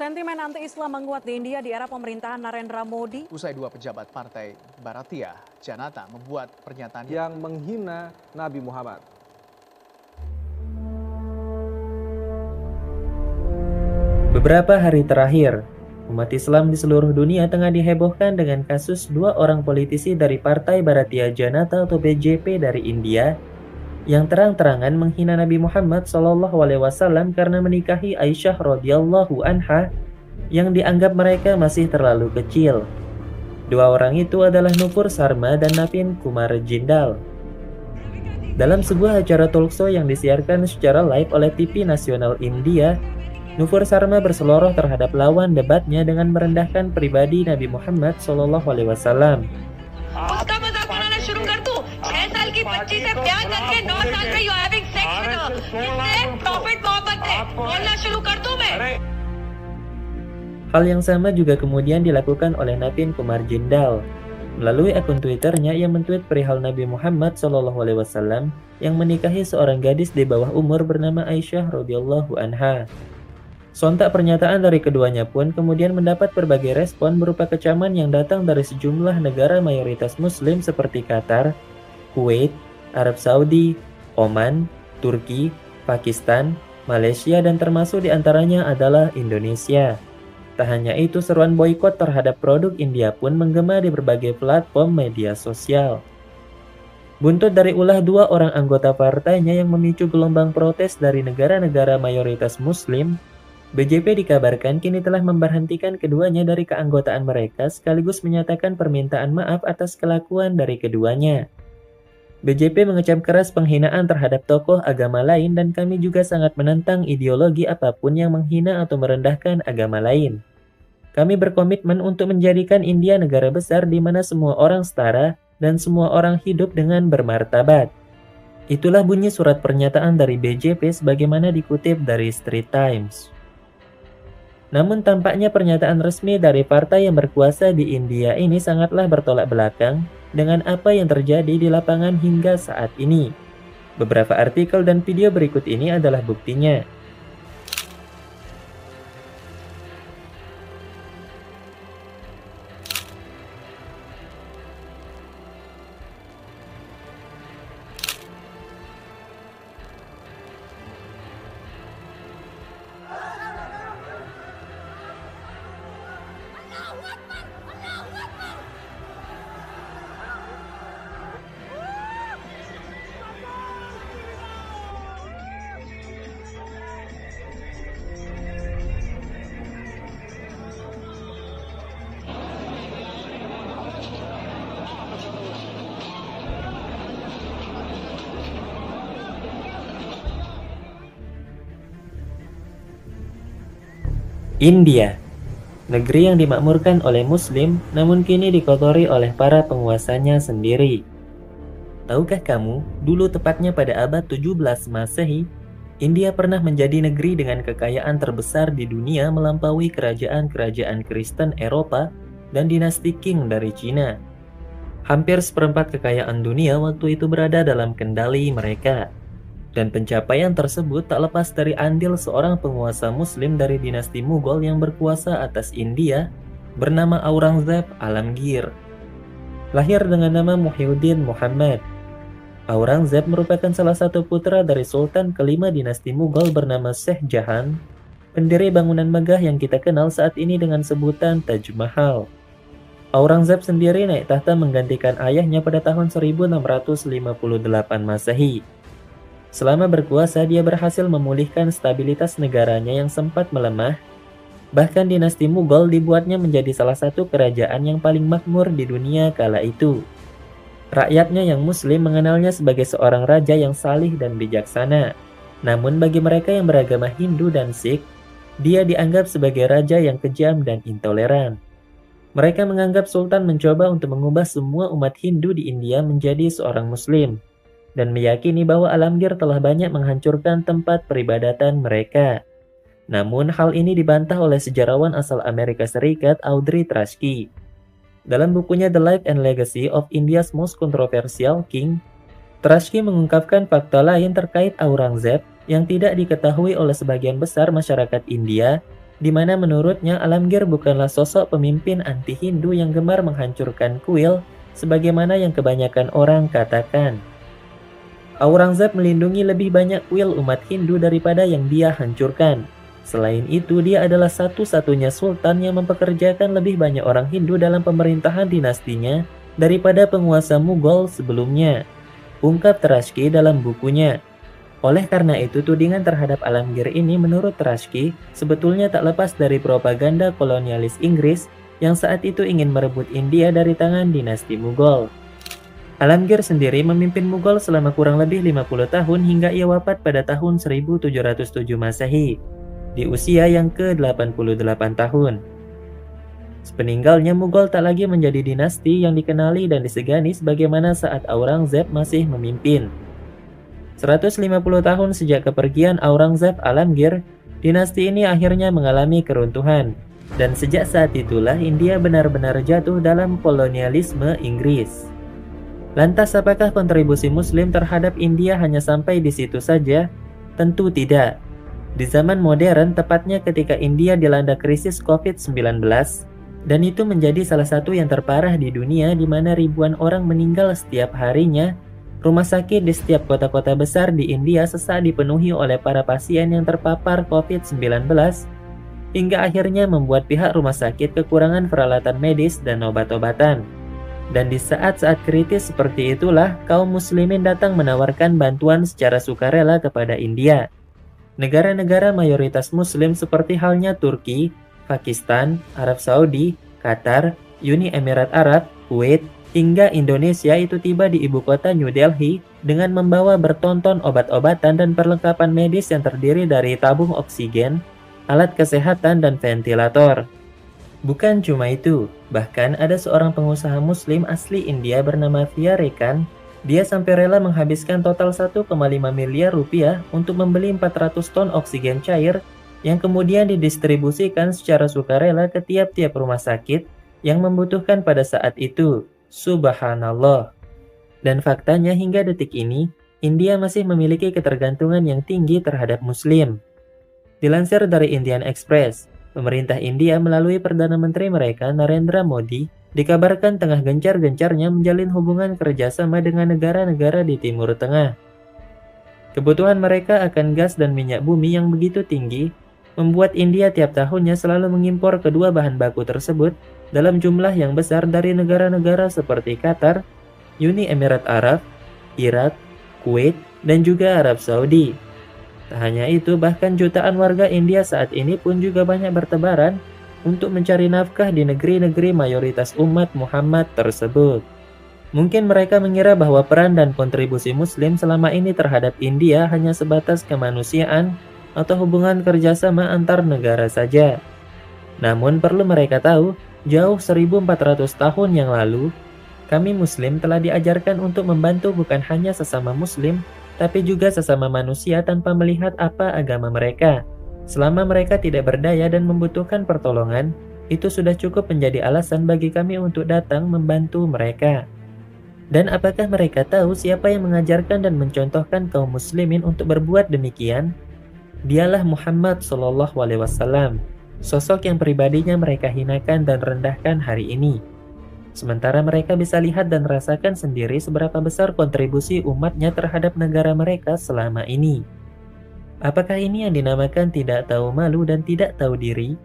Sentimen anti-Islam menguat di India di era pemerintahan Narendra Modi. Usai dua pejabat partai Bharatiya Janata membuat pernyataan yang menghina Nabi Muhammad. Beberapa hari terakhir, umat Islam di seluruh dunia tengah dihebohkan dengan kasus dua orang politisi dari Partai Bharatiya Janata atau BJP dari India yang terang-terangan menghina Nabi Muhammad SAW karena menikahi Aisyah radhiyallahu anha yang dianggap mereka masih terlalu kecil. Dua orang itu adalah Nupur Sarma dan Navin Kumar Jindal. Dalam sebuah acara talkshow yang disiarkan secara live oleh TV nasional India, Nupur Sarma berseloroh terhadap lawan debatnya dengan merendahkan pribadi Nabi Muhammad SAW. उसका मजाक बनाना शुरू कर तू 6 साल की बच्ची से प्यार करके 9 साल में you having sex with her इससे प्रॉफिट मोहब्बत है बोलना शुरू कर दूं मैं। Hal yang sama juga kemudian dilakukan oleh Navin Kumar Jindal. Melalui akun Twitternya, ia mentweet perihal Nabi Muhammad SAW yang menikahi seorang gadis di bawah umur bernama Aisyah radhiyallahu anha. Sontak pernyataan dari keduanya pun kemudian mendapat berbagai respon berupa kecaman yang datang dari sejumlah negara mayoritas Muslim seperti Qatar, Kuwait, Arab Saudi, Oman, Turki, Pakistan, Malaysia, dan termasuk diantaranya adalah Indonesia. Tak hanya itu, seruan boikot terhadap produk India pun menggema di berbagai platform media sosial. Buntut dari ulah dua orang anggota partainya yang memicu gelombang protes dari negara-negara mayoritas Muslim, BJP dikabarkan kini telah memberhentikan keduanya dari keanggotaan mereka sekaligus menyatakan permintaan maaf atas kelakuan dari keduanya. BJP mengecam keras penghinaan terhadap tokoh agama lain dan kami juga sangat menentang ideologi apapun yang menghina atau merendahkan agama lain. Kami berkomitmen untuk menjadikan India negara besar di mana semua orang setara dan semua orang hidup dengan bermartabat. Itulah bunyi surat pernyataan dari BJP sebagaimana dikutip dari Straits Times. Namun tampaknya pernyataan resmi dari partai yang berkuasa di India ini sangatlah bertolak belakang dengan apa yang terjadi di lapangan hingga saat ini. Beberapa artikel dan video berikut ini adalah buktinya. India, negeri yang dimakmurkan oleh Muslim namun kini dikotori oleh para penguasanya sendiri. Tahukah kamu, dulu tepatnya pada abad 17 Masehi, India pernah menjadi negeri dengan kekayaan terbesar di dunia melampaui kerajaan-kerajaan Kristen Eropa dan dinasti Qing dari Cina. Hampir seperempat kekayaan dunia waktu itu berada dalam kendali mereka. Dan pencapaian tersebut tak lepas dari andil seorang penguasa Muslim dari dinasti Mughal yang berkuasa atas India bernama Aurangzeb Alamgir. Lahir dengan nama Muhyiddin Muhammad, Aurangzeb merupakan salah satu putra dari Sultan kelima dinasti Mughal bernama Shah Jahan, pendiri bangunan megah yang kita kenal saat ini dengan sebutan Taj Mahal. Aurangzeb sendiri naik tahta menggantikan ayahnya pada tahun 1658 Masehi. Selama berkuasa, dia berhasil memulihkan stabilitas negaranya yang sempat melemah. Bahkan dinasti Mughal dibuatnya menjadi salah satu kerajaan yang paling makmur di dunia kala itu. Rakyatnya yang Muslim mengenalnya sebagai seorang raja yang salih dan bijaksana. Namun bagi mereka yang beragama Hindu dan Sikh, dia dianggap sebagai raja yang kejam dan intoleran. Mereka menganggap Sultan mencoba untuk mengubah semua umat Hindu di India menjadi seorang Muslim, dan meyakini bahwa Alamgir telah banyak menghancurkan tempat peribadatan mereka. Namun hal ini dibantah oleh sejarawan asal Amerika Serikat Audrey Trusky. Dalam bukunya The Life and Legacy of India's Most Controversial King, Trusky mengungkapkan fakta lain terkait Aurangzeb yang tidak diketahui oleh sebagian besar masyarakat India, di mana menurutnya Alamgir bukanlah sosok pemimpin anti-Hindu yang gemar menghancurkan kuil sebagaimana yang kebanyakan orang katakan. Aurangzeb melindungi lebih banyak kuil umat Hindu daripada yang dia hancurkan. Selain itu, dia adalah satu-satunya sultan yang mempekerjakan lebih banyak orang Hindu dalam pemerintahan dinastinya daripada penguasa Mughal sebelumnya, ungkap Trashki dalam bukunya. Oleh karena itu, tudingan terhadap Alamgir ini menurut Trashki sebetulnya tak lepas dari propaganda kolonialis Inggris yang saat itu ingin merebut India dari tangan dinasti Mughal. Alamgir sendiri memimpin Mughal selama kurang lebih 50 tahun hingga ia wafat pada tahun 1707 Masehi, di usia yang ke-88 tahun. Sepeninggalnya, Mughal tak lagi menjadi dinasti yang dikenali dan disegani sebagaimana saat Aurangzeb masih memimpin. 150 tahun sejak kepergian Aurangzeb Alamgir, dinasti ini akhirnya mengalami keruntuhan, dan sejak saat itulah India benar-benar jatuh dalam kolonialisme Inggris. Lantas apakah kontribusi Muslim terhadap India hanya sampai di situ saja? Tentu tidak. Di zaman modern, tepatnya ketika India dilanda krisis COVID-19, dan itu menjadi salah satu yang terparah di dunia di mana ribuan orang meninggal setiap harinya, rumah sakit di setiap kota-kota besar di India sesak dipenuhi oleh para pasien yang terpapar COVID-19, hingga akhirnya membuat pihak rumah sakit kekurangan peralatan medis dan obat-obatan. Dan di saat-saat kritis seperti itulah, kaum muslimin datang menawarkan bantuan secara sukarela kepada India. Negara-negara mayoritas muslim seperti halnya Turki, Pakistan, Arab Saudi, Qatar, Uni Emirat Arab, Kuwait, hingga Indonesia itu tiba di ibu kota New Delhi dengan membawa bertonton obat-obatan dan perlengkapan medis yang terdiri dari tabung oksigen, alat kesehatan, dan ventilator. Bukan cuma itu, bahkan ada seorang pengusaha muslim asli India bernama Via Rekan. Dia sampai rela menghabiskan total 1,5 miliar rupiah untuk membeli 400 ton oksigen cair yang kemudian didistribusikan secara sukarela ke tiap-tiap rumah sakit yang membutuhkan pada saat itu. Subhanallah. Dan faktanya hingga detik ini, India masih memiliki ketergantungan yang tinggi terhadap Muslim. Dilansir dari Indian Express, pemerintah India melalui Perdana Menteri mereka Narendra Modi dikabarkan tengah gencar-gencarnya menjalin hubungan kerjasama dengan negara-negara di Timur Tengah. Kebutuhan mereka akan gas dan minyak bumi yang begitu tinggi membuat India tiap tahunnya selalu mengimpor kedua bahan baku tersebut dalam jumlah yang besar dari negara-negara seperti Qatar, Uni Emirat Arab, Irak, Kuwait, dan juga Arab Saudi. Tak hanya itu, bahkan jutaan warga India saat ini pun juga banyak bertebaran untuk mencari nafkah di negeri-negeri mayoritas umat Muhammad tersebut. Mungkin mereka mengira bahwa peran dan kontribusi Muslim selama ini terhadap India hanya sebatas kemanusiaan atau hubungan kerjasama antar negara saja. Namun perlu mereka tahu, jauh 1400 tahun yang lalu, kami Muslim telah diajarkan untuk membantu bukan hanya sesama Muslim, tapi juga sesama manusia tanpa melihat apa agama mereka. Selama mereka tidak berdaya dan membutuhkan pertolongan, itu sudah cukup menjadi alasan bagi kami untuk datang membantu mereka. Dan apakah mereka tahu siapa yang mengajarkan dan mencontohkan kaum muslimin untuk berbuat demikian? Dialah Muhammad SAW, sosok yang pribadinya mereka hinakan dan rendahkan hari ini. Sementara mereka bisa lihat dan rasakan sendiri seberapa besar kontribusi umatnya terhadap negara mereka selama ini. Apakah ini yang dinamakan tidak tahu malu dan tidak tahu diri?